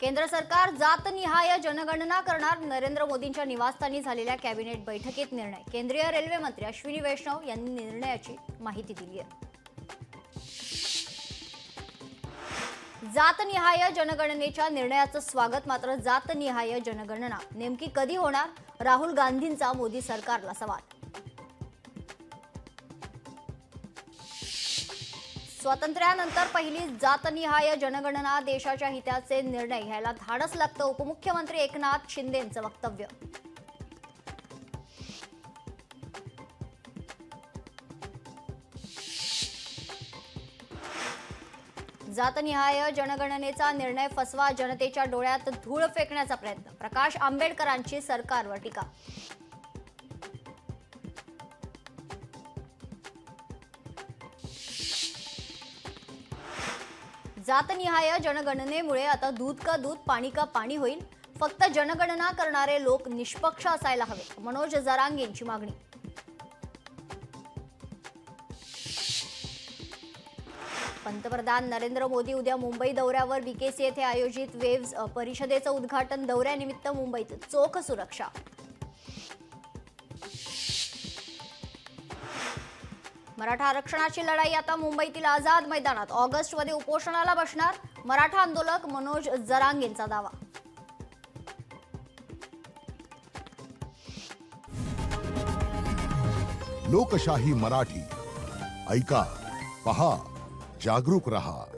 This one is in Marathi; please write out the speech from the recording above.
केंद्र सरकार जातनिहाय जनगणना करणार. नरेंद्र मोदींच्या निवासस्थानी झालेल्या कॅबिनेट बैठकीत निर्णय. केंद्रीय रेल्वे मंत्री अश्विनी वैष्णव यांनी निर्णयाची माहिती दिली आहे. जातनिहाय जनगणनेच्या निर्णयाचं स्वागत. मात्र जातनिहाय जनगणना नेमकी कधी होणार? राहुल गांधींचा मोदी सरकारला सवाल. स्वातंत्र्यानंतर पहिली जातनिहाय जनगणना देशाच्या हिताचे निर्णय घ्यायला धाडस लागतं. उपमुख्यमंत्री एकनाथ शिंदेंचं वक्तव्य. जातनिहाय जनगणनेचा निर्णय फसवा, जनतेच्या डोळ्यात धूळ फेकण्याचा प्रयत्न. प्रकाश आंबेडकरांची सरकारवर टीका. जातनिहाय जनगणनेमुळे आता दूध का दूध पाणी का पाणी होईल. फक्त जनगणना करणारे लोक निष्पक्ष असायला हवे. मनोज जरांगेंची मागणी. पंतप्रधान नरेंद्र मोदी उद्या मुंबई दौऱ्यावर. बीकेसी येथे आयोजित वेव्स परिषदेचं उद्घाटन. दौऱ्यानिमित्त मुंबईत चोख सुरक्षा. मराठा आरक्षणाची लढाई आता मुंबईतील आझाद मैदानात. ऑगस्टमध्ये उपोषणाला बसणार मराठा आंदोलक. मनोज जरांगेंचा दावा. लोकशाही मराठी ऐका, पहा, जागरूक रहा.